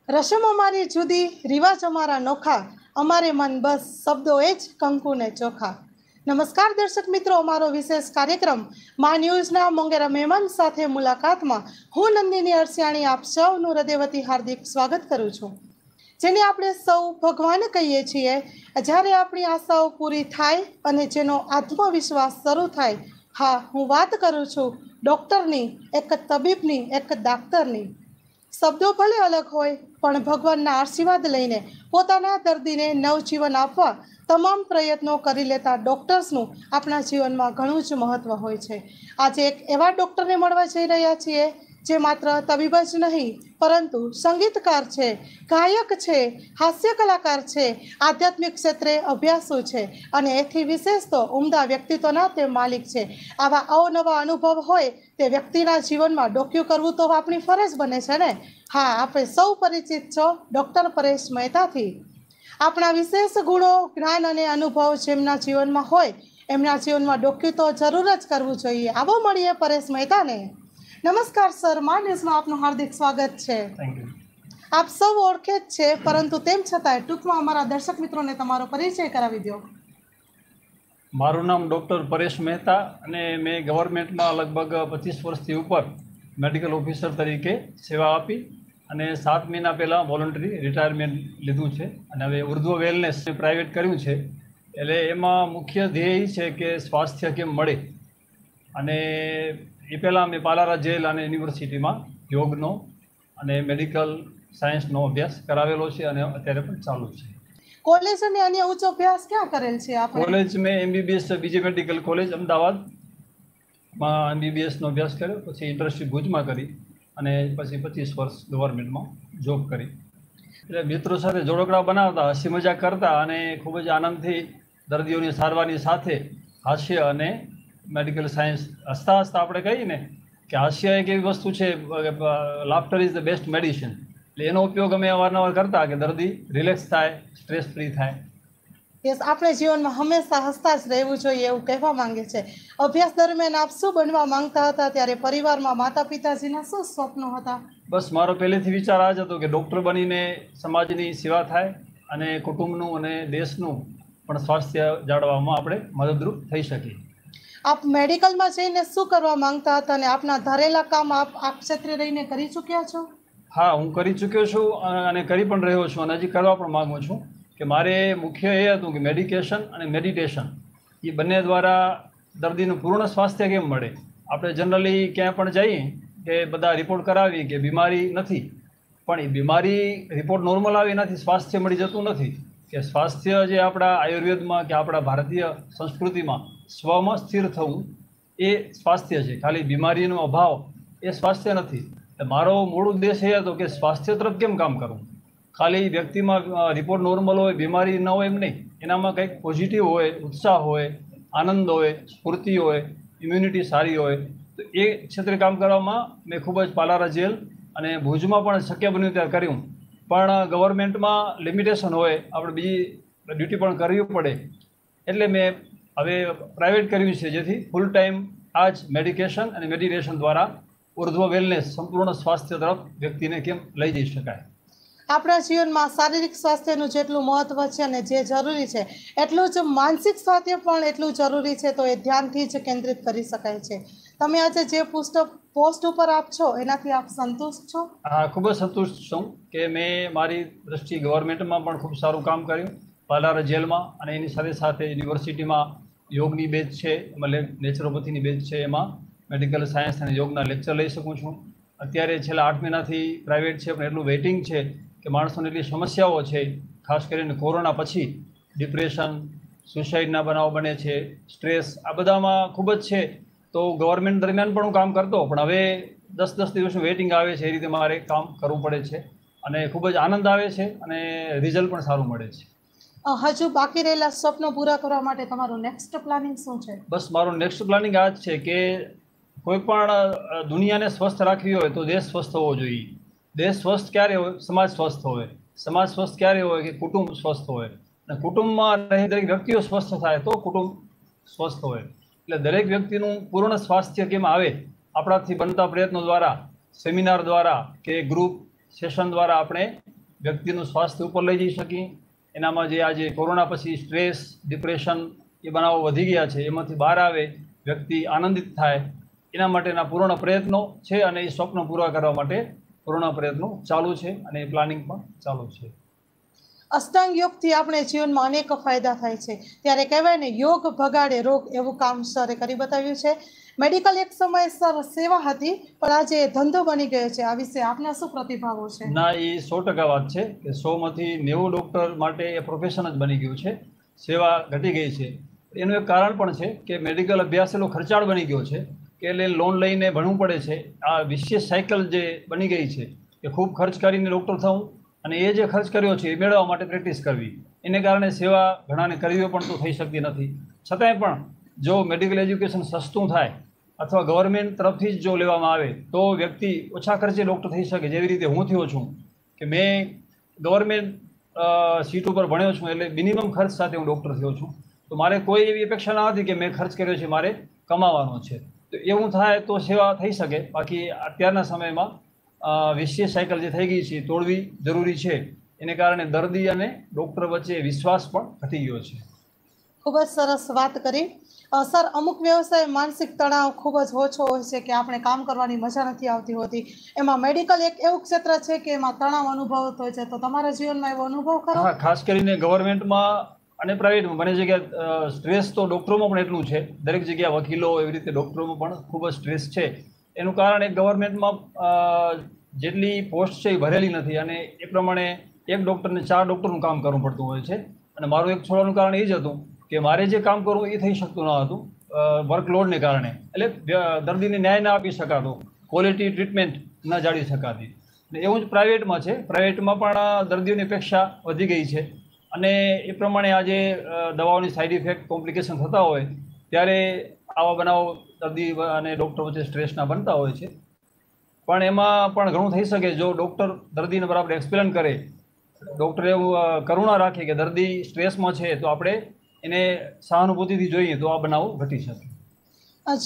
રસમ અમારી જુદી, રિવાજ અમારા નોખા, અમારે મન બસ શબ્દો એ જ કંકુને ચોખા. નમસ્કાર દર્શક મિત્રો, અમારો વિશેષ કાર્યક્રમ મા ન્યૂઝના મોંઘેરા મહેમાન સાથે મુલાકાતમાં હું નંદિની અરસિયાણી આપ સૌનું હૃદયવતી હાર્દિક સ્વાગત કરું છું. જેને આપણે સૌ ભગવાન કહીએ છીએ. જ્યારે આપણી આશાઓ પૂરી થાય અને જેનો આત્મવિશ્વાસ શરૂ થાય, હા, હું વાત કરું છું ડૉક્ટરની, એક તબીબની, એક ડાક્ટરની. શબ્દો ભલે અલગ હોય પણ ભગવાનના આશીર્વાદ લઈને પોતાના દર્દીને નવજીવન આપવા તમામ પ્રયત્નો કરી લેતા ડૉક્ટર્સનું આપણા જીવનમાં ઘણું જ મહત્ત્વ હોય છે. આજે એક એવા ડૉક્ટરને મળવા જઈ રહ્યા છીએ જે માત્ર તબીબ જ નહીં પરંતુ સંગીતકાર છે, ગાયક છે, હાસ્ય કલાકાર છે, આધ્યાત્મિક ક્ષેત્રે અભ્યાસુ છે અને એથી વિશેષ તો ઉમદા વ્યક્તિત્વના તે માલિક છે. આવા અવનવા અનુભવ હોય તે વ્યક્તિના જીવનમાં ડોક્યુ કરવું તો આપણી ફરજ બને છે ને. હા, આપણે સૌ પરિચિત છો ડૉક્ટર પરેશ મહેતાથી. આપણા વિશેષ ગુણો, જ્ઞાન અને અનુભવ જેમના જીવનમાં હોય એમના જીવનમાં ડોક્યુ તો જરૂર જ કરવું જોઈએ. આવો મળીએ પરેશ મહેતાને. નમસ્કાર સર, મા ન્યૂઝમાં આપનું હાર્દિક સ્વાગત છે. Thank you. આપ સૌ ઓળખે જ છે પરંતુ તેમ છતાંય ટૂંકમાં અમારા દર્શક મિત્રોને તમારો પરિચય કરાવી દો. મારું નામ ડૉક્ટર પરેશ મહેતા અને મેં ગવર્મેન્ટમાં લગભગ 25 વર્ષથી ઉપર મેડિકલ ઓફિસર તરીકે સેવા આપી અને 7 મહિના પહેલાં વોલન્ટરી રિટાયરમેન્ટ લીધું છે અને હવે ઉર્ધ્વ વેલનેસ પ્રાઇવેટ કર્યું છે. એટલે એમાં મુખ્ય ધ્યેય છે કે સ્વાસ્થ્ય કેમ મળે. અને એ પહેલાં મેં પાલારા જેલ અને યુનિવર્સિટીમાં યોગનો અને મેડિકલ સાયન્સનો અભ્યાસ કરાવેલો છે અને અત્યારે પણ ચાલુ છે. કોલેજ અને અન્ય ઉચ્ચ અભ્યાસ ક્યાં કરેલ છે આપણે? કોલેજ મેં MBBS બીજી મેડિકલ કોલેજ અમદાવાદમાં MBBSનો અભ્યાસ કર્યો, પછી ઇન્ડસ્ટ્રી ભુજમાં કરી અને પછી 25 વર્ષ ગવર્મેન્ટમાં જોબ કરી. એટલે મિત્રો સાથે જોડકડા બનાવતા, હસી મજાક કરતા અને ખૂબ જ આનંદથી દર્દીઓની સારવારની સાથે હાસ્ય અને મેડિકલ સાયન્સ હસતા હસતા આપણે કહીએ ને કે હાસ્ય એક એવી વસ્તુ છે, laughter is the best medicine. એટલે એનો ઉપયોગ અમે અવારનવાર કરતા કે દર્દી રિલેક્સ થાય, સ્ટ્રેસ ફ્રી થાય. યસ, આપણે જીવનમાં હંમેશા હસતા જ રહેવું જોઈએ એવું કહેવા માંગે છે. અભ્યાસ દરમિયાન આપ શું બનવા માંગતા હતા? ત્યારે પરિવારમાં માતા પિતાજીના શું સ્વપ્નો હતા? બસ મારો પહેલેથી વિચાર આ જ હતો કે ડૉક્ટર બનીને સમાજની સેવા થાય અને કુટુંબનું અને દેશનું પણ સ્વાસ્થ્ય જાળવવામાં આપણે મદદરૂપ થઈ શકીએ. આપ મેડિકલમાં જઈને શું કરવા માંગતા હતા અને આપના ધારેલા કામ આપ આ ક્ષેત્રે રહીને કરી ચૂક્યા છો? હા, હું કરી ચૂક્યો છું અને કરી પણ રહ્યો છું અને હજી કરવા પણ માગું છું કે મારે મુખ્ય એ હતું કે મેડિકેશન અને મેડિટેશન એ બંને દ્વારા દર્દીનું પૂર્ણ સ્વાસ્થ્ય કેમ મળે. આપણે જનરલી ક્યાંય પણ જઈએ કે બધા રિપોર્ટ કરાવી કે બીમારી નથી, પણ એ બીમારી રિપોર્ટ નોર્મલ આવે એનાથી સ્વાસ્થ્ય મળી જતું નથી. કે સ્વાસ્થ્ય જે આપણા આયુર્વેદમાં કે આપણા ભારતીય સંસ્કૃતિમાં સ્વમાં સ્થિર થવું એ સ્વાસ્થ્ય છે, ખાલી બીમારીનો અભાવ એ સ્વાસ્થ્ય નથી. મારો મૂળ ઉદ્દેશ એ હતો કે સ્વાસ્થ્ય તરફ કેમ કામ કરવું. ખાલી વ્યક્તિમાં રિપોર્ટ નોર્મલ હોય, બીમારી ન હોય એમ નહીં, એનામાં કંઈક પોઝિટિવ હોય, ઉત્સાહ હોય, આનંદ હોય, સ્ફૂર્તિ હોય, ઇમ્યુનિટી સારી હોય, તો એ ક્ષેત્રે કામ કરવામાં મેં ખૂબ જ પાલારા જેલ અને ભુજમાં પણ શક્ય બન્યું ત્યારે કર્યું. પણ ગવર્મેન્ટમાં લિમિટેશન હોય, આપણે બીજી ડ્યુટી પણ કરવી પડે, એટલે મેં હવે પ્રાઇવેટ કર્યું છે જેથી ફૂલ ટાઈમ આ જ મેડિકેશન અને મેડિટેશન દ્વારા ઉર્ધ્વ વેલનેસ સંપૂર્ણ સ્વાસ્થ્ય તરફ વ્યક્તિને કેમ લઈ જઈ શકાય. આપણા જીવનમાં શારીરિક સ્વાસ્થ્યનું જેટલું મહત્વ છે અને જે જરૂરી છે એટલું જ માનસિક સ્વાસ્થ્ય પણ એટલું જરૂરી છે, તો એ ધ્યાનથી જ કેન્દ્રિત કરી શકાય છે. તમે આજે જે પોસ્ટ ઉપર આપ છો એનાથી આપ સંતુષ્ટ છો? હા, ખૂબ જ સંતુષ્ટ છું કે મેં મારી દ્રષ્ટિએ ગવર્મેન્ટમાં પણ ખૂબ સારું કામ કર્યું, પાલારા જેલમાં અને એની સાથે સાથે યુનિવર્સિટીમાં યોગની બેચ છે, એમાં નેચરોપેથીની બેચ છે, એમાં મેડિકલ સાયન્સ અને યોગના લેક્ચર લઈ શકું છું. અત્યારે છેલ્લા 8 મહિનાથી પ્રાઇવેટ છે પણ એટલું વેઇટિંગ છે કે માણસોને એટલી સમસ્યાઓ છે, ખાસ કરીને કોરોના પછી ડિપ્રેશન, સુસાઇડના બનાવો બને છે, સ્ટ્રેસ, આ બધામાં ખૂબ જ છે. તો ગવર્મેન્ટ દરમિયાન પણ હું કામ કરતો, પણ હવે 10-10 દિવસનું વેઇટિંગ આવે છે, એ રીતે મારે કામ કરવું પડે છે અને ખૂબ જ આનંદ આવે છે અને રિઝલ્ટ પણ સારું મળે છે. હજુ બાકી રહેલા સ્વપ્નો પૂરા કરવા માટે તમારું નેક્સ્ટ પ્લાનિંગ શું છે? બસ મારું નેક્સ્ટ પ્લાનિંગ આ જ છે કે કોઈ પણ દુનિયાને સ્વસ્થ રાખવી હોય તો દેશ સ્વસ્થ હોવો જોઈએ. દેશ સ્વસ્થ ક્યારે હોય? સમાજ સ્વસ્થ હોય. સમાજ સ્વસ્થ ક્યારે હોય? કે કુટુંબ સ્વસ્થ હોય. અને કુટુંબમાં રહી દરેક વ્યક્તિઓ સ્વસ્થ થાય તો કુટુંબ સ્વસ્થ હોય. એટલે દરેક વ્યક્તિનું પૂર્ણ સ્વાસ્થ્ય કેમ આવે, આપણાથી બનતા પ્રયત્નો દ્વારા, સેમિનાર દ્વારા કે ગ્રુપ સેશન દ્વારા આપણે વ્યક્તિનું સ્વાસ્થ્ય ઉપર લઈ જઈ શકીએ. એનામાં જે આજે કોરોના પછી સ્ટ્રેસ, ડિપ્રેશન એ બનાવો વધી ગયા છે, એમાંથી બહાર આવે, વ્યક્તિ આનંદિત થાય, એના માટેના પૂર્ણ પ્રયત્નો છે અને એ સ્વપ્ન પૂરા કરવા માટે પૂર્ણ પ્રયત્નો ચાલુ છે અને એ પ્લાનિંગ પણ ચાલુ છે. અષ્ટાંગ યોગથી આપણે જીવનમાં અનેક ફાયદા થાય છે, ત્યારે કહેવાય ને યોગ ભગાડે રોગ, એવું કામ સરે કરી બતાવ્યું છે. મેડિકલ એક સમય સર સેવા હતી, પણ આજે ધંધો બની ગયો છે. આ વિશે આપના શું પ્રતિભાવો છે? ના, એ 100% વાત છે કે 100માંથી 90 ડૉક્ટર માટે એ પ્રોફેશન જ બની ગયું છે, સેવા ઘટી ગઈ છે. એનું એક કારણ પણ છે કે મેડિકલ અભ્યાસ એટલો ખર્ચાળ બની ગયો છે કે એટલે લોન લઈને ભણવું પડે છે. આ વિશેષ સાયકલ જે બની ગઈ છે કે ખૂબ ખર્ચ કરીને ડૉક્ટર થવું અને એ જે ખર્ચ કર્યો છે એ મેળવવા માટે પ્રેક્ટિસ કરવી, એને કારણે સેવા ઘણાને કરવી પણ તો થઈ શકતી નથી. છતાંય પણ જો મેડિકલ એજ્યુકેશન સસ્તું થાય અથવા ગવર્મેન્ટ તરફથી જ જો લેવામાં આવે તો વ્યક્તિ ઓછા ખર્ચે ડૉક્ટર થઈ શકે. જેવી રીતે હું થયો છું કે મેં ગવર્મેન્ટ સીટ ઉપર ભણ્યો છું, એટલે મિનિમમ ખર્ચ સાથે હું ડૉક્ટર થયો છું. તો મારે કોઈ એવી અપેક્ષા ન હતી કે મેં ખર્ચ કર્યો છે, મારે કમાવાનો છે. તો એવું થાય તો સેવા થઈ શકે. બાકી અત્યારના સમયમાં વિશેષ સાયકલ જે થઈ ગઈ છે તોડવી જરૂરી છે. એને કારણે દર્દી અને ડૉક્ટર વચ્ચે વિશ્વાસ પણ ઘટી ગયો છે. ખૂબ જ સરસ વાત કરી સર. અમુક વ્યવસાય માનસિક તણાવ ખૂબ જ ઓછો હોય છે કે આપણે કામ કરવાની મજા નથી આવતી હોતી. એમાં મેડિકલ એક એવું ક્ષેત્ર છે કે એમાં તણાવ અનુભવતો હોય છે, તો તમારા જીવનમાં એવો અનુભવ ખરો? હા, ખાસ કરીને ગવર્મેન્ટમાં અને પ્રાઇવેટમાં બંને જગ્યાએ સ્ટ્રેસ તો ડૉક્ટરોમાં પણ એટલું છે. દરેક જગ્યાએ વકીલો એવી રીતે ડૉક્ટરોમાં પણ ખૂબ જ સ્ટ્રેસ છે. એનું કારણ એક ગવર્મેન્ટમાં જેટલી પોસ્ટ છે એ ભરેલી નથી અને એ પ્રમાણે એક ડૉક્ટરને 4 ડૉક્ટરનું કામ કરવું પડતું હોય છે. અને મારું એક છોડવાનું કારણ એ જ હતું કે મારે જે કામ કરવું એ થઈ શકતું ન હતું વર્કલોડને કારણે. એટલે દર્દીને ન્યાય ના આપી શકાતો, ક્વોલિટી ટ્રીટમેન્ટ ન જાળી શકાતી. અને એવું જ પ્રાઇવેટમાં છે. પ્રાઇવેટમાં પણ દર્દીઓની અપેક્ષા વધી ગઈ છે અને એ પ્રમાણે આજે દવાઓની સાઇડ ઇફેક્ટ, કોમ્પ્લિકેશન થતા હોય ત્યારે આવા બનાવો દર્દી અને ડૉક્ટર વચ્ચે સ્ટ્રેસના બનતા હોય છે. પણ એમાં પણ ઘણું થઈ શકે જો ડૉક્ટર દર્દીને બરાબર એક્સપ્લેન કરે, ડૉક્ટર એવું કરુણા રાખે કે દર્દી સ્ટ્રેસમાં છે તો આપણે એને સહાનુભૂતિથી જોઈએ તો આ બનાવો ઘટી શકે.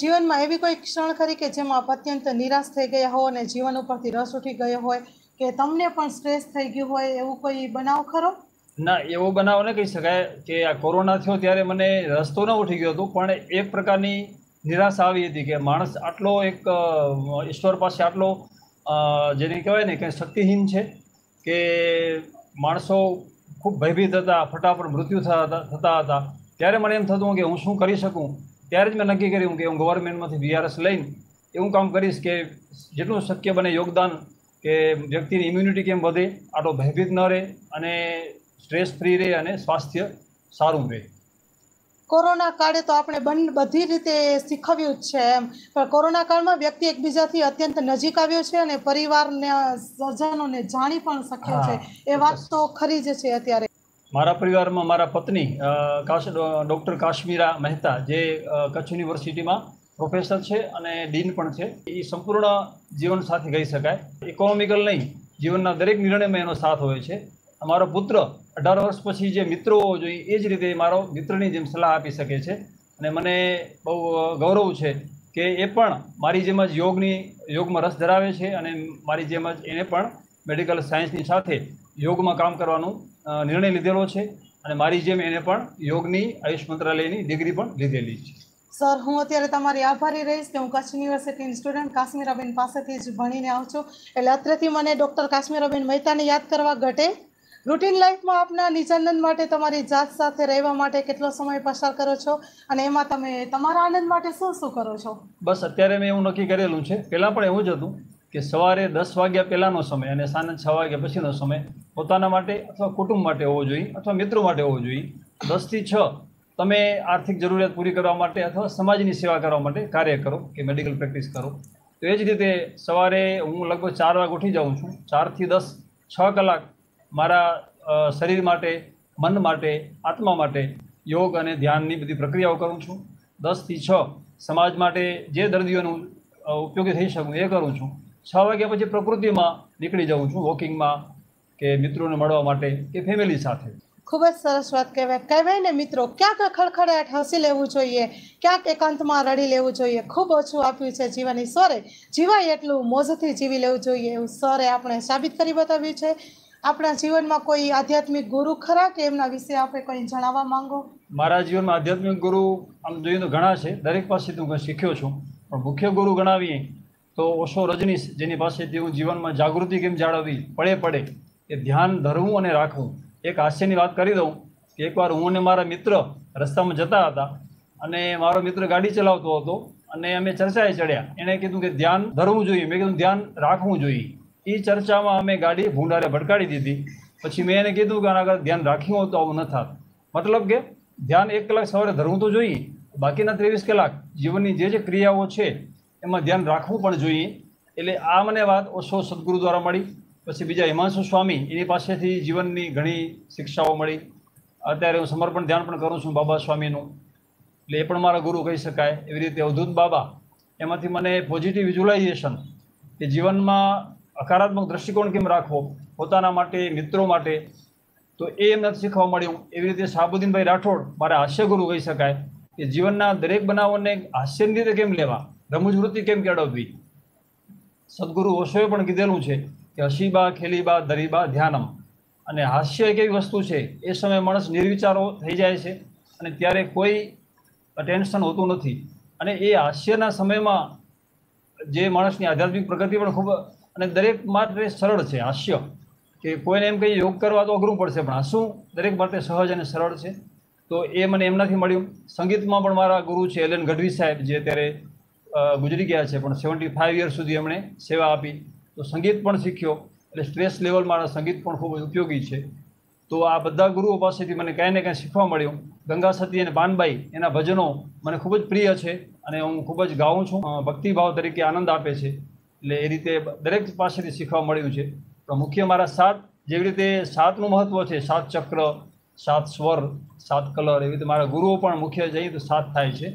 જીવનમાં એવી કોઈ ક્ષણ ખરી કે જેમાં આપ અત્યંત નિરાશ થઈ ગયા હો અને જીવન ઉપરથી રસ ઉઠી ગયો હોય કે તમને પણ સ્ટ્રેસ થઈ ગયું હોય, એવું કોઈ બનાવ ખરો? ના, એવો બનાવ ન કહી શકાય કે આ કોરોના થયો ત્યારે મને રસ્તો ન ઉઠી ગયો હતો, પણ એક પ્રકારની નિરાશા આવી હતી કે માણસ આટલો એક ઈશ્વર પાસે આટલો જેને કહેવાય ને કે શક્તિહીન છે કે માણસો ખૂબ ભયભીત હતા, ફટાફટ મૃત્યુ થતા હતા. ત્યારે મને એમ થતું કે હું શું કરી શકું. ત્યારે જ મેં નક્કી કર્યું કે હું ગવર્મેન્ટમાંથી VRS લઈને એવું કામ કરીશ કે જેટલું શક્ય બને યોગદાન, કે વ્યક્તિની ઇમ્યુનિટી કેમ વધે, આટલો ભયભીત ન રહે અને સ્ટ્રેસ ફ્રી રહે અને સ્વાસ્થ્ય સારું રહે. કોરોના કાળે તો આપણે બધી રીતે શીખવ્યું જ છે એમ, પણ કોરોના કાળમાં વ્યક્તિ એકબીજાથી અત્યંત નજીક આવ્યો છે અને પરિવારના સ્વજનોને જાણી પણ શક્યો છે. એ વાત તો ખરી જ છે. અત્યારે મારા પરિવારમાં મારા પત્ની ડૉક્ટર કાશ્મીરા મહેતા, જે કચ્છ યુનિવર્સિટીમાં પ્રોફેસર છે અને ડીન પણ છે, એ સંપૂર્ણ જીવન સાથી કહી શકાય. ઇકોનોમિકલ નહીં, જીવનના દરેક નિર્ણયમાં એનો સાથ હોય છે. અમારો પુત્ર 18 વર્ષ પછી જે મિત્રો હોવો જોઈએ એ જ રીતે મારો મિત્રની જેમ સલાહ આપી શકે છે. અને મને બહુ ગૌરવ છે કે એ પણ મારી જેમ જ યોગમાં રસ ધરાવે છે અને મારી જેમ જ એને પણ મેડિકલ સાયન્સની સાથે યોગમાં કામ કરવાનો નિર્ણય લીધેલો છે અને મારી જેમ એને પણ યોગની આયુષ મંત્રાલયની ડિગ્રી પણ લીધેલી છે. સર, હું અત્યારે તમારી આભારી રહીશ કે હું કચ્છ યુનિવર્સિટીની સ્ટુડન્ટ કાશ્મીરાબેન પાસેથી જ ભણીને આવું છું, એટલે અત્યારથી મને ડૉક્ટર કાશ્મીરાબેન મહેતાને યાદ કરવા ઘટે. રૂટીન લાઈફમાં આપના નિજાનંદ માટે, તમારી જાત સાથે રહેવા માટે કેટલો સમય પસાર કરો છો અને એમાં તમે તમારા આનંદ માટે શું શું કરો છો? બસ અત્યારે મેં એવું નક્કી કરેલું છે, પહેલાં પણ એવું જ હતું કે સવારે 10 વાગ્યા પહેલાંનો સમય અને સાંજે 6 વાગ્યા પછીનો સમય પોતાના માટે અથવા કુટુંબ માટે હોવો જોઈએ અથવા મિત્રો માટે હોવો જોઈએ. 10 થી 6 તમે આર્થિક જરૂરિયાત પૂરી કરવા માટે અથવા સમાજની સેવા કરવા માટે કાર્ય કરો કે મેડિકલ પ્રેક્ટિસ કરો. તો એ જ રીતે સવારે હું લગભગ 4 વાગે ઉઠી જાઉં છું. 4 થી 10 6 કલાક મારા શરીર માટે, મન માટે, આત્મા માટે યોગ અને ધ્યાનની બધી પ્રક્રિયાઓ કરું છું. 10 થી 6 સમાજ માટે જે દર્દીઓનું ઉપયોગી થઈ શકું એ કરું છું. 6 વાગ્યા પછી પ્રકૃતિમાં નીકળી જાઉં છું, વોકિંગમાં કે મિત્રોને મળવા માટે કે ફેમિલી સાથે. ખૂબ જ સરસ વાત કહેવાય ને મિત્રો, ક્યાંક ખડખડાટ હસી લેવું જોઈએ, ક્યાંક એકાંતમાં રડી લેવું જોઈએ. ખૂબ ઓછું આપ્યું છે જીવન ઈશ્વરે, જીવાય એટલું મોજથી જીવી લેવું જોઈએ એવું સરે આપણે સાબિત કરી બતાવ્યું છે. આપણા જીવનમાં કોઈ આધ્યાત્મિક ગુરુ ખરા કે એમના વિશે આપણે કંઈ જણાવવા માંગો? મારા જીવનમાં આધ્યાત્મિક ગુરુ આમ જોઈએ તો ઘણા છે, દરેક પાસેથી હું શીખ્યો છું, પણ મુખ્ય ગુરુ ગણાવીએ તો ઓશો રજનીશ, જેની પાસેથી હું જીવનમાં જાગૃતિ કેમ જાળવવી, પડે એ ધ્યાન ધરવું અને રાખવું. એક હાસ્યની વાત કરી દઉં કે એકવાર હું અને મારા મિત્ર રસ્તામાં જતા હતા અને મારો મિત્ર ગાડી ચલાવતો હતો અને અમે ચર્ચાએ ચડ્યા. એણે કીધું કે ધ્યાન ધરવું જોઈએ, મેં કીધું ધ્યાન રાખવું જોઈએ. એ ચર્ચામાં અમે ગાડી ભૂંડારે ભટકાડી દીધી. પછી મેં એને કીધું કે આના આગળ ધ્યાન રાખ્યું હોત તો આવું ન થાત. મતલબ કે ધ્યાન 1 કલાક સવારે ધરવું તો જોઈએ, બાકીના 23 કલાક જીવનની જે ક્રિયાઓ છે એમાં ધ્યાન રાખવું પણ જોઈએ. એટલે આ મને વાત ઓશો સદગુરુ દ્વારા મળી. પછી બીજા હિમાંશુ સ્વામી, એની પાસેથી જીવનની ઘણી શિક્ષાઓ મળી. અત્યારે હું સમર્પણ ધ્યાન પણ કરું છું બાબા સ્વામીનું, એટલે એ પણ મારા ગુરુ કહી શકાય. એવી રીતે અવધૂત બાબા, એમાંથી મને પોઝિટિવ વિઝ્યુલાઇઝેશન, કે જીવનમાં હકારાત્મક દૃષ્ટિકોણ કેમ રાખવો પોતાના માટે, મિત્રો માટે, તો એ એમનાથી શીખવા મળ્યું. એવી રીતે શાહબુદ્દીનભાઈ રાઠોડ મારા હાસ્યગુરુ કહી શકાય, કે જીવનના દરેક બનાવોને હાસ્યની રીતે કેમ લેવા, રમૂજ વૃત્તિ કેમ કેળવવી. સદગુરુ ઓશોએ પણ કીધેલું છે કે હસીબા ખેલીબા દરીબા ધ્યાનમ. અને હાસ્ય એક એવી વસ્તુ છે, એ સમયે માણસ નિર્વિચારો થઈ જાય છે અને ત્યારે કોઈ ટેન્શન હોતું નથી. અને એ હાસ્યના સમયમાં જે માણસની આધ્યાત્મિક પ્રગતિ પણ ખૂબ, અને દરેક માટે સરળ છે હાસ્ય. કે કોઈને એમ કહીએ યોગ કરવા તો અઘરું પડશે, પણ હસવું દરેક માટે સહજ અને સરળ છે. તો એ મને એમનાથી મળ્યું. સંગીતમાં પણ મારા ગુરુ છે એલન ગઢવી સાહેબ, જે અત્યારે ગુજરી ગયા છે, પણ 75 યર સુધી એમણે સેવા આપી. તો સંગીત પણ શીખ્યો, એટલે સ્ટ્રેસ લેવલ મારા સંગીત પણ ખૂબ ઉપયોગી છે. તો આ બધા ગુરુઓ પાસેથી મને કાંઈ ને કાંઈ શીખવા મળ્યું. ગંગા સતી અને પાનબાઈ, એના ભજનો મને ખૂબ જ પ્રિય છે અને હું ખૂબ જ ગાઉં છું. ભક્તિભાવ તરીકે આનંદ આપે છે. એટલે એ રીતે દરેક પાસેથી શીખવા મળ્યું છે. પણ મુખ્ય મારા 7, જેવી રીતે 7નું મહત્ત્વ છે, 7 ચક્ર, 7 સ્વર, 7 કલર, એવી રીતે મારા ગુરુઓ પણ મુખ્ય જઈએ તો 7 થાય છે.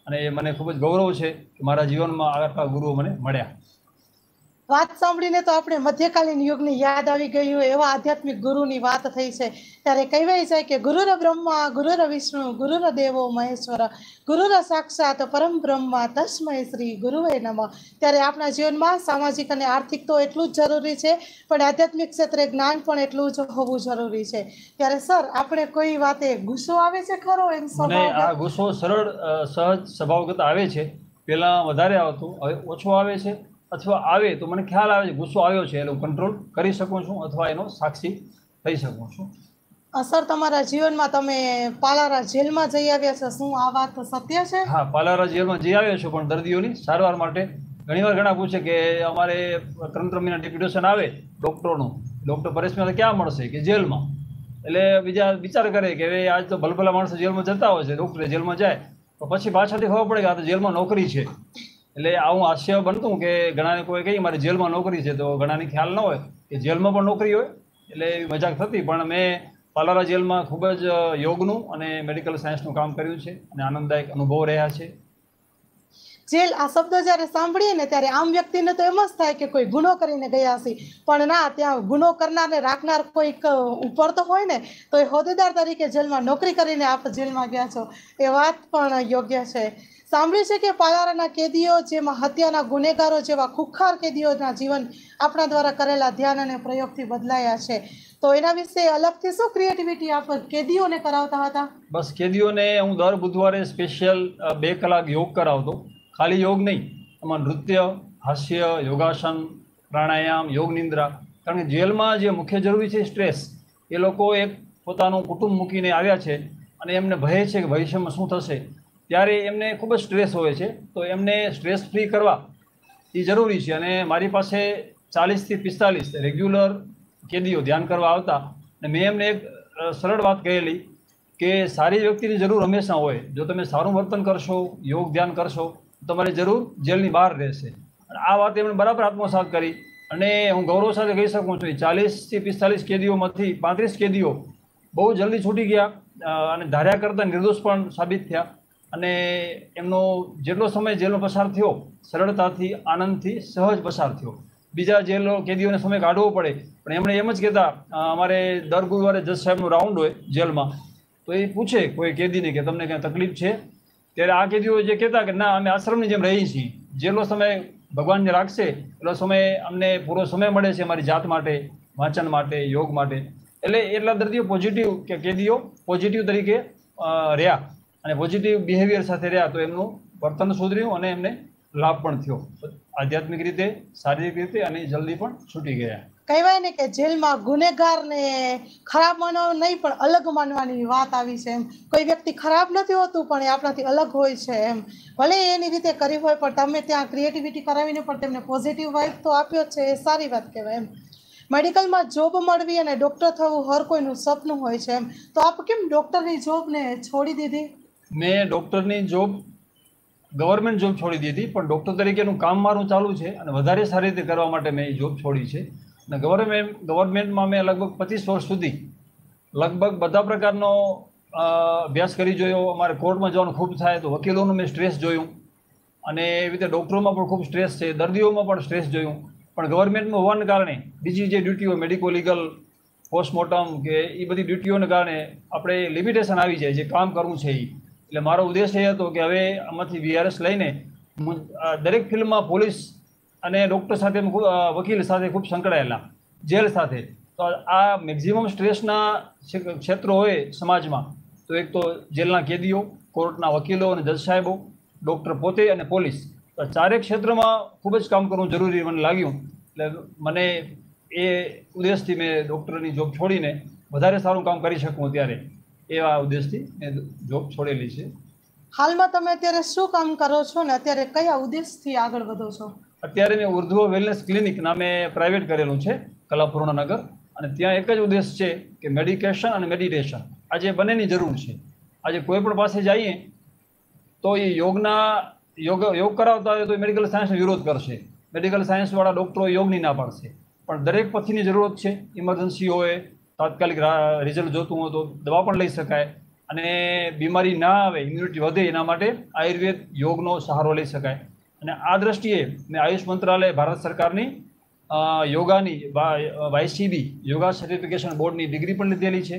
અને એ મને ખૂબ જ ગૌરવ છે કે મારા જીવનમાં આટલા ગુરુઓ મને મળ્યા. વાત સાંભળીને તો આપણે મધ્યકાલીન યુગની યાદ આવી ગઈ હોય એવા આધ્યાત્મિક ગુરુની વાત થઈ છે. ત્યારે કહેવાય છે કે ગુરુર બ્રહ્મા ગુરુર વિષ્ણુ ગુરુર દેવો મહેશ્વર ગુરુર સાક્ષાત પરમ બ્રહ્મા તસ્મૈ શ્રી ગુરુવે નમઃ. ત્યારે આપણા જીવનમાં સામાજિક અને આર્થિક તો એટલું જ જરૂરી છે, પણ આધ્યાત્મિક ક્ષેત્રે જ્ઞાન પણ એટલું જ હોવું જરૂરી છે. ત્યારે સર, આપણે કોઈ વાતે ગુસ્સો આવે છે ખરો? એમ મને આ ગુસ્સો સરળ સહજ સ્વભાવગત આવે છે. પહેલાં વધારે આવતું, હવે ઓછો આવે છે. અથવા આવે તો મને ખ્યાલ આવે છે ગુસ્સો આવ્યો છે, એટલે હું કંટ્રોલ કરી શકું છું અથવા એનો સાક્ષી થઈ શકું છું. સર, તમારા જીવનમાં તમે પાલારા જેલમાં જઈ આવ્યા છો, શું આ વાત સત્ય છે? હા, પાલારા જેલમાં જઈ આવ્યો છું, પણ દર્દીઓની સારવાર માટે. ઘણીવાર ઘણા પૂછે કે અમારે 3 મહિના ડેપ્યુટેશન આવે ડૉક્ટરોનું, ડૉક્ટર પરેશ મહેતા ક્યાં મળશે? કે જેલમાં. એટલે બીજા વિચાર કરે કે હવે આજ તો ભલભલા માણસો જેલમાં જતા હોય છે, ડૉક્ટરે જેલમાં જાય તો પછી પાછળથી ખબર પડે કે આ તો જેલમાં નોકરી છે. એટલે આવું હાસ્ય બનતું કે ઘણાને કોઈ કહી મારી જેલમાં નોકરી છે, તો ઘણાને ખ્યાલ ન હોય કે જેલમાં પણ નોકરી હોય. એટલે એવી મજાક થતી. પણ મેં પાલારા જેલમાં ખૂબ જ યોગનું અને મેડિકલ સાયન્સનું કામ કર્યું છે અને આનંદદાયક અનુભવ રહ્યા છે. જેલ આ શબ્દ જ્યારે સાંભળીએ ને ત્યારે આમ વ્યક્તિને તો એમ જ થાય કે કોઈ ગુનો કરીને ગયા છે, પણ ના, ત્યાં ગુનો કરનારને રાખનાર કોઈક ઉપર તો હોય ને, તો એ હોદ્દેદાર તરીકે જેલમાં નોકરી કરીને આપ જેલમાં ગયા છો, એ વાત પણ યોગ્ય છે. સાંભળ્યું છે કે પાલારાના કેદીઓ, જેમાં હત્યાના ગુનેગારો જેવા ખુખાર કેદીઓના જીવન આપણા દ્વારા કરેલા ધ્યાન અને પ્રયોગથી બદલાયા છે. તો એના વિશે અલગથી શું ક્રિએટિવિટી આપ કેદીઓને કરાવતા હતા? બસ, કેદીઓને હું દર બુધવારે સ્પેશિયલ 2 કલાક યોગ કરાવતો. ખાલી યોગ નહીં, એમાં નૃત્ય, હાસ્ય, યોગાસન, પ્રાણાયામ, યોગ નિંદ્રા. કારણ કે જેલમાં જે મુખ્ય જરૂરી છે સ્ટ્રેસ. એ લોકો એક પોતાનું કુટુંબ મૂકીને આવ્યા છે અને એમને ભય છે કે ભવિષ્યમાં શું થશે, ત્યારે એમને ખૂબ જ સ્ટ્રેસ હોય છે. તો એમને સ્ટ્રેસ ફ્રી કરવા એ જરૂરી છે. અને મારી પાસે 40 થી 45 રેગ્યુલર કેદીઓ ધ્યાન કરવા આવતા. અને મેં એમને એક સરળ વાત કહેલી કે સારી વ્યક્તિની જરૂર હંમેશા હોય. જો તમે સારું વર્તન કરશો, યોગ ધ્યાન કરશો, તો તમારી જરૂર જેલની બહાર રહેશે. આ વાત એમણે બરાબર આત્મસાત કરી. અને હું ગૌરવ સાથે કહી શકું છું 40 થી 45 કેદીઓમાંથી 35 કેદીઓ બહુ જલ્દી છૂટી ગયા અને ધાર્યા કરતાં નિર્દોષ પણ સાબિત થયા. અને એમનો જેટલો સમય જેલનો પસાર થયો, સરળતાથી, આનંદથી, સહજ પસાર થયો. બીજા જેલો કેદીઓને સમય કાઢવો પડે, પણ એમણે એમ જ કહેતા, અમારે દર ગુરુવારે જજ સાહેબનો રાઉન્ડ હોય જેલમાં, તો એ પૂછે કોઈ કેદીને કે તમને ક્યાં તકલીફ છે? ત્યારે આ કેદીઓ જે કહેતા કે ના, અમે આશ્રમની જેમ રહીએ છીએ, જેટલો સમય ભગવાનને રાખશે એટલો સમય અમને પૂરો સમય મળે છે અમારી જાત માટે, વાંચન માટે, યોગ માટે. એટલે એટલા દર્દીઓ પોઝિટિવ કે કેદીઓ પોઝિટિવ તરીકે રહ્યા અને પોઝિટિવ બિહેવિયર સાથે રહ્યા, તો એમનું વર્તન સુધર્યું અને એમને લાભ પણ થયો આધ્યાત્મિક રીતે, શારીરિક રીતે, અને જલ્દી પણ છૂટી ગયા. કહેવાય ને કે જેલમાં ગુનેગારને ખરાબ માનવાનું નહીં પણ અલગ માનવાની વાત આવી છે. એમ કોઈ વ્યક્તિ ખરાબ નથી હોતું પણ એ આપણાથી અલગ હોય છે. એમ ભલે એની રીતે કરી હોય પણ તમે ત્યાં ક્રિએટિવિટી કરાવીને પણ તેમને પોઝિટિવ વાઇબ તો આપ્યો છે, એ સારી વાત કહેવાય. એમ મેડિકલમાં જોબ મળવી અને ડૉક્ટર થવું હર કોઈનું સપનું હોય છે. એમ તો આપ કેમ ડૉક્ટરની જોબને છોડી દીધી? મેં ડૉક્ટરની જોબ, ગવર્મેન્ટ જોબ છોડી દીધી, પણ ડૉક્ટર તરીકેનું કામ મારું ચાલુ છે અને વધારે સારી રીતે કરવા માટે મેં એ જોબ છોડી છે. અને ગવર્મેન્ટમાં મેં લગભગ 25 વર્ષ સુધી લગભગ બધા પ્રકારનો અભ્યાસ કરી જોયો. અમારે કોર્ટમાં જવાનું ખૂબ થાય તો વકીલોનું મેં સ્ટ્રેસ જોયું, અને એવી રીતે ડૉક્ટરોમાં પણ ખૂબ સ્ટ્રેસ છે, દર્દીઓમાં પણ સ્ટ્રેસ જોયું. પણ ગવર્મેન્ટમાં હોવાને કારણે બીજી જે ડ્યુટીઓ મેડિકો લીગલ, પોસ્ટમોર્ટમ કે એ બધી ડ્યુટીઓને કારણે આપણે લિમિટેશન આવી જાય જે કામ કરવું છે એ. એટલે મારો ઉદ્દેશ એ હતો કે હવે આમાંથી VRS લઈને દરેક ફિલ્ડમાં પોલીસ અને ડૉક્ટર સાથે, વકીલ સાથે ખૂબ સંકળાયેલા, જેલ સાથે. તો આ મેક્ઝિમમ સ્ટ્રેસના ક્ષેત્રો હોય સમાજમાં, તો એક તો જેલના કેદીઓ, કોર્ટના વકીલો અને જજ સાહેબો, ડૉક્ટર પોતે અને પોલીસ. તો ચારેક ક્ષેત્રમાં ખૂબ જ કામ કરવું જરૂરી મને લાગ્યું. એટલે મને એ ઉદ્દેશથી મેં ડૉક્ટરની જોબ છોડીને વધારે સારું કામ કરી શકું ત્યારે, એવા ઉદ્દેશથી મેં જોબ છોડેલી છે. હાલમાં તમે અત્યારે શું કામ કરો છો ને અત્યારે કયા ઉદ્દેશથી આગળ વધો છો? અત્યારે મેં ઉર્ધ્વ વેલનેસ ક્લિનિક નામે પ્રાઇવેટ કરેલું છે કલાપૂર્ણનગર, અને ત્યાં એક જ ઉદ્દેશ છે કે મેડિકેશન અને મેડિટેશન આજે બંનેની જરૂર છે. આજે કોઈ પણ પાસે જઈએ તો એ યોગ કરાવતા હોય તો મેડિકલ સાયન્સનો વિરોધ કરશે, મેડિકલ સાયન્સવાળા ડૉક્ટરો યોગની ના પાડશે. પણ દરેક પથ્થીની જરૂરત છે. ઇમરજન્સી હોય, તાત્કાલિક રિઝલ્ટ જોતું હોય તો દવા પણ લઈ શકાય, અને બીમારી ના આવે, ઇમ્યુનિટી વધે, એના માટે આયુર્વેદ, યોગનો સહારો લઈ શકાય. અને આ દ્રષ્ટિએ મેં આયુષ મંત્રાલય, ભારત સરકારની યોગાની YCB યોગા સર્ટિફિકેશન બોર્ડની ડિગ્રી પણ લીધેલી છે,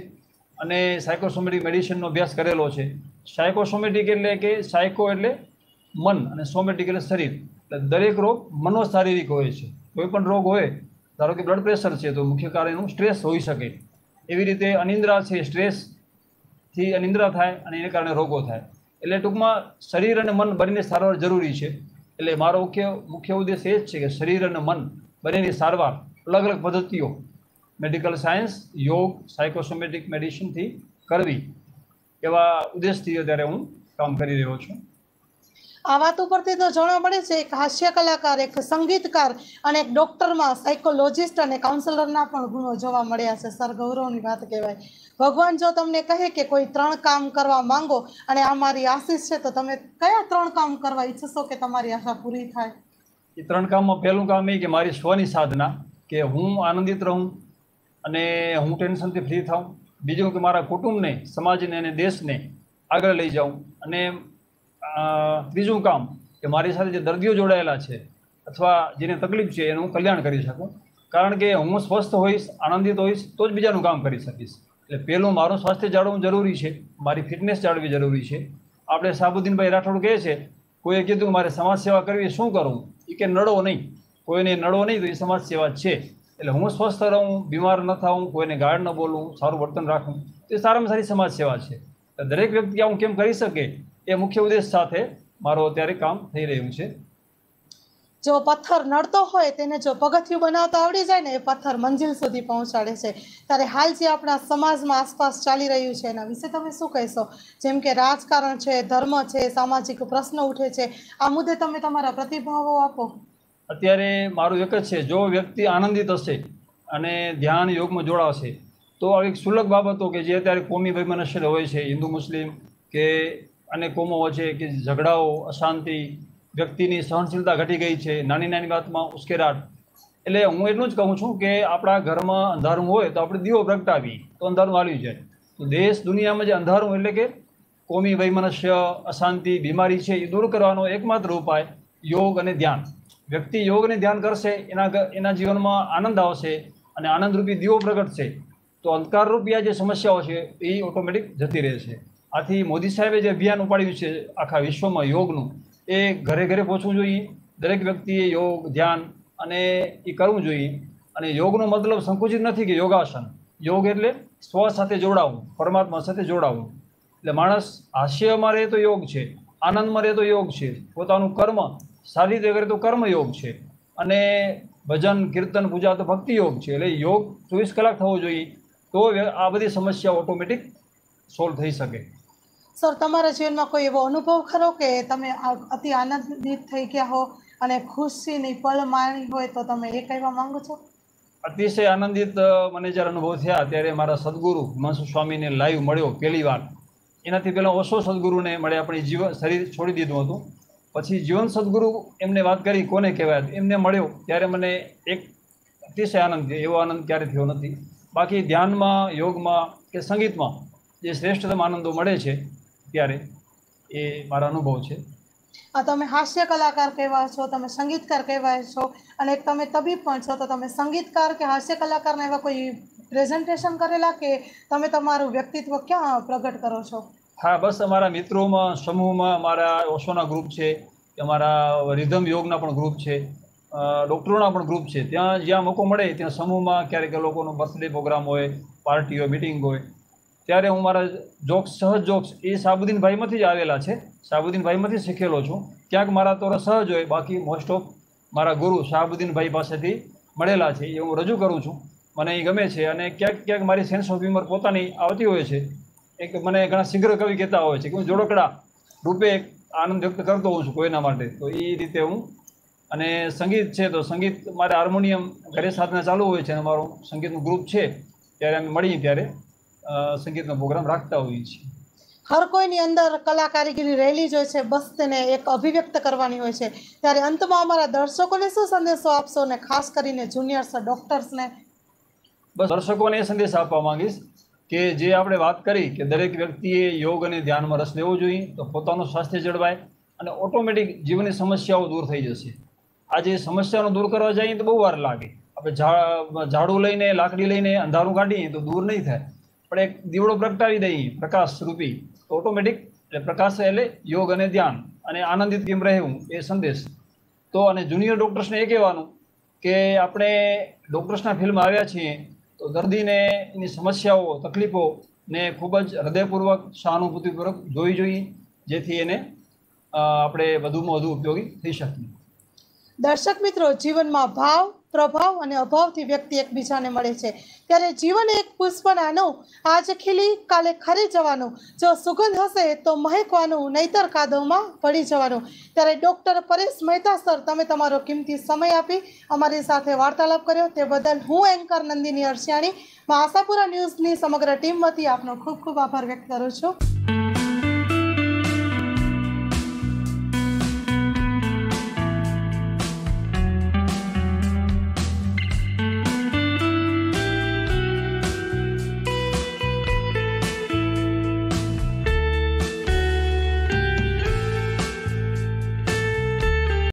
અને સાયકોસોમેટિક મેડિસિનનો અભ્યાસ કરેલો છે. સાયકોસોમેટિક એટલે કે સાયકો એટલે મન અને સોમેટિક એટલે શરીર. એટલે દરેક રોગ મનોશારીરિક હોય છે. કોઈ પણ રોગ હોય, ધારો કે બ્લડ પ્રેશર છે તો મુખ્ય કારણ એનું સ્ટ્રેસ હોઈ શકે. એવી રીતે અનિદ્રા છે, સ્ટ્રેસથી અનિદ્રા થાય અને એને કારણે રોગો થાય. એટલે ટૂંકમાં શરીર અને મન બંને સારવાર જરૂરી છે. એટલે મારો મુખ્ય ઉદ્દેશ એ જ છે કે શરીર અને મન બંનેની સારવાર અલગ અલગ પદ્ધતિઓ મેડિકલ સાયન્સ, યોગ, સાયકોસોમેટિક મેડિસિનથી કરવી, એવા ઉદ્દેશથી અત્યારે હું કામ કરી રહ્યો છું. આ વાત ઉપરથી તો જાણવા મળે છે એક હાસ્ય કલાકાર, એક સંગીતકાર અને એક ડૉક્ટરમાં સાયકોલોજિસ્ટ અને કાઉન્સલરના પણ ગુણો જોવા મળ્યા છે. સર, ગૌરવની વાત કહેવાય. ભગવાન જો તમને કહે કે કોઈ 3 કામ કરવા માંગો અને આ મારી આશીષ છે, તો તમે કયા 3 કામ કરવા ઈચ્છશો કે તમારી આશા પૂરી થાય? એ 3 કામમાં પહેલું કામ એ કે મારી સ્વની સાધના, કે હું આનંદિત રહું અને હું ટેન્શનથી ફ્રી થાઉં. બીજું કે મારા કુટુંબને, સમાજને અને દેશને આગળ લઈ જાઉં. અને ત્રીજું કામ કે મારી સાથે જે દર્દીઓ જોડાયેલા છે અથવા જેને તકલીફ છે એનું કલ્યાણ કરી શકું. કારણ કે હું સ્વસ્થ હોઈશ, આનંદિત હોઈશ તો જ બીજાનું કામ કરી શકીશ. એટલે પહેલું મારું સ્વાસ્થ્ય જાળવવું જરૂરી છે, મારી ફિટનેસ જાળવવી જરૂરી છે. આપણે સાબુદ્દીનભાઈ રાઠોડ કહે છે, કોઈએ કીધું મારે સમાજ સેવા કરવી, શું કરવું? એ કે નડો નહીં, કોઈને નડો નહીં તો એ સમાજ સેવા છે. એટલે હું સ્વસ્થ રહું, બીમાર ન થાઉં, કોઈને ગાળ ન બોલવું, સારું વર્તન રાખવું, એ સારામાં સારી સમાજ સેવા છે. દરેક વ્યક્તિ આવું કેમ કરી શકે, એ મુખ્ય ઉદ્દેશ સાથે મારું અત્યારે કામ થઈ રહ્યું છે. જો પથ્થર નડતો હોય તેને જો પગથિયું બનાવતા આવડી જાય ને, એ પથ્થર મંજિલ સુધી પહોંચાડે છે. ત્યારે હાલ જે આપણા સમાજમાં આસપાસ ચાલી રહ્યું છે એના વિશે તમે શું કહેશો? જેમ કે રાજકારણ છે, ધર્મ છે, સામાજિક પ્રશ્નો ઉઠે છે, આ મુદ્દે તમે તમારા પ્રતિભાવો આપો. અત્યારે મારું એક જ છે, જો વ્યક્તિ આનંદિત હશે અને ધ્યાન યોગમાં જોડાશે તો આવી સુલભ બાબતો કે જે અત્યારે કોમી વૈમનસ્ય હોય છે, હિન્દુ મુસ્લિમ કે અનેક કોમો વચ્ચે કે ઝઘડાઓ, અશાંતિ, વ્યક્તિની સહનશીલતા ઘટી ગઈ છે, નાની નાની વાતમાં ઉશ્કેરાટ. એટલે હું એટલું જ કહું છું કે આપણા ઘરમાં અંધારું હોય તો આપણે દીવો પ્રગટાવી તો અંધારું આવી જાય. તો દેશ દુનિયામાં જે અંધારું એટલે કે કોમી વૈમનસ્ય, અશાંતિ, બીમારી છે, એ દૂર કરવાનો એકમાત્ર ઉપાય યોગ અને ધ્યાન. વ્યક્તિ યોગ અને ધ્યાન કરશે, એના જીવનમાં આનંદ આવશે અને આનંદરૂપી દીવો પ્રગટશે તો અંધકારરૂપી આ જે સમસ્યાઓ છે એ ઓટોમેટિક જતી રહેશે. આથી મોદી સાહેબે જે અભિયાન ઉપાડ્યું છે આખા વિશ્વમાં યોગનું, એ ઘરે ઘરે પહોંચવું જોઈએ. દરેક વ્યક્તિએ યોગ, ધ્યાન અને એ કરવું જોઈએ. અને યોગનો મતલબ સંકુચિત નથી કે યોગાસન. યોગ એટલે સ્વ સાથે જોડાવું, પરમાત્મા સાથે જોડાવું. એટલે માણસ હાસ્યમાં રહે તો યોગ છે, આનંદમાં રહે તો યોગ છે, પોતાનું કર્મ સારી રીતે કરે તો કર્મયોગ છે, અને ભજન કીર્તન પૂજા તો ભક્તિ યોગ છે. એટલે યોગ 24 કલાક થવો જોઈએ, તો આ બધી સમસ્યા ઓટોમેટિક સોલ્વ થઈ શકે. સર, તમારા જીવનમાં કોઈ એવો અનુભવ ખરો કે તમે અતિ આનંદિત થઈ ગયા હો અને ખુશીની પલ માણી હોય, તો તમે એ કહેવા માંગો છો? અતિશય આનંદિત મને જ્યારે અનુભવ થયા ત્યારે મારા સદગુરુ હિમાંશુ સ્વામીને લાઈવ મળ્યો પહેલી વાર. એનાથી પહેલાં ઓશો સદગુરુને મળે, આપણે જીવન શરીર છોડી દીધું હતું. પછી જીવન સદગુરુ એમને વાત કરી કોને કહેવાય, એમને મળ્યો ત્યારે મને એક અતિશય આનંદ થયો. એવો આનંદ ક્યારે થયો નથી. બાકી ધ્યાનમાં, યોગમાં કે સંગીતમાં જે શ્રેષ્ઠતમ આનંદો મળે છે ત્યારે એ મારા અનુભવ છે. તમે હાસ્ય કલાકાર કહેવાય છો, તમે સંગીતકાર કહેવાય છો, અને તમે તબીબ પણ છો, તો તમે સંગીતકાર કે હાસ્ય કલાકારના એવા કોઈ પ્રેઝન્ટેશન કરેલા કે તમે તમારું વ્યક્તિત્વ ક્યાં પ્રગટ કરો છો? હા, બસ અમારા મિત્રોમાં, સમૂહમાં, અમારા ઓશોના ગ્રુપ છે, અમારા રિધમ યોગના પણ ગ્રુપ છે, ડૉક્ટરોના પણ ગ્રુપ છે. ત્યાં જ્યાં મોકો મળે ત્યાં સમૂહમાં ક્યારેક લોકોનો બર્થડે પ્રોગ્રામ હોય, પાર્ટી હોય, મિટિંગ હોય, ત્યારે હું મારા જોક્સ, સહજ જોક્સ એ શાહબુદ્દીનભાઈમાંથી જ આવેલા છે. શાહબુદ્દીનભાઈમાંથી શીખેલો છું. ક્યાંક મારા તોરા સહજ હોય, બાકી મોસ્ટ ઓફ મારા ગુરુ શાહબુદ્દીનભાઈ પાસેથી મળેલા છે. એ હું રજૂ કરું છું. મને એ ગમે છે, અને ક્યાંક ક્યાંક મારી સેન્સ ઓફ હ્યુમર પોતાની આવતી હોય છે. એક મને ઘણા શીઘ્ર કવિ કહેતા હોય છે કે હું જોડકડા રૂપે આનંદ વ્યક્ત કરતો હોઉં છું કોઈના માટે. તો એ રીતે હું, અને સંગીત છે તો સંગીત મારે હાર્મોનિયમ ઘરે સાધના ચાલુ હોય છે, અને મારું સંગીતનું ગ્રુપ છે, ત્યારે અમે મળીએ ત્યારે સંગીતનો પ્રોગ્રામ રાખતા હોઈએ છીએ. હર કોઈની અંદર કલા કારીગરી રહેલી જ હોય છે, બસ તેને એક અભિવ્યક્ત કરવાની હોય છે. ત્યારે અંતમાં અમારા દર્શકોને શું સંદેશો આપશો, અને ખાસ કરીને જુનિયર્સ ડૉક્ટર્સને? બસ દર્શકોને એ સંદેશ આપવા માંગીશ કે જે આપણે વાત કરી કે દરેક વ્યક્તિએ યોગ અને ધ્યાનમાં રસ લેવો જોઈએ, તો પોતાનું સ્વાસ્થ્ય જળવાય અને ઓટોમેટિક જીવનની સમસ્યાઓ દૂર થઈ જશે. આજે સમસ્યાનો દૂર કરવા જઈએ તો બહુ વાર લાગે. આપણે ઝાડુ લઈને, લાકડી લઈને અંધારું કાઢીએ તો દૂર નહીં થાય, પણ એક દીવડો પ્રગટાવી દઈએ પ્રકાશ રૂપી, તો ઓટોમેટિક, એટલે પ્રકાશ એટલે યોગ અને ધ્યાન, અને આનંદિત કેમ રહેવું એ સંદેશ. તો અને જુનિયર ડૉક્ટર્સને એ કહેવાનું કે આપણે ડૉક્ટર્સના ફિલ્ડમાં આવ્યા છીએ તો દર્દીને એની સમસ્યાઓ, તકલીફોને ખૂબ જ હૃદયપૂર્વક, સહાનુભૂતિપૂર્વક જોવી જોઈએ, જેથી એને આપણે વધુમાં વધુ ઉપયોગી થઈ શકીએ. દર્શક મિત્રો, જીવનમાં ભાવ, પ્રભાવ અને અભાવથી વ્યક્તિ એકબીજાને મળે છે. ત્યારે જીવન એક પુષ્પ નાનું, આજે ખીલી કાલે ખરી જવાનું. જો સુગંધ હશે તો મહેકવાનું, નહીતર કાદવમાં પડી જવાનું. ત્યારે ડૉક્ટર પરેશ મહેતા સર, તમે તમારો કિંમતી સમય આપી અમારી સાથે વાર્તાલાપ કર્યો તે બદલ હું એન્કર નંદિની અરસિયાણી આશાપુરા ન્યૂઝની સમગ્ર ટીમ વતી આપનો ખૂબ ખૂબ આભાર વ્યક્ત કરું છું.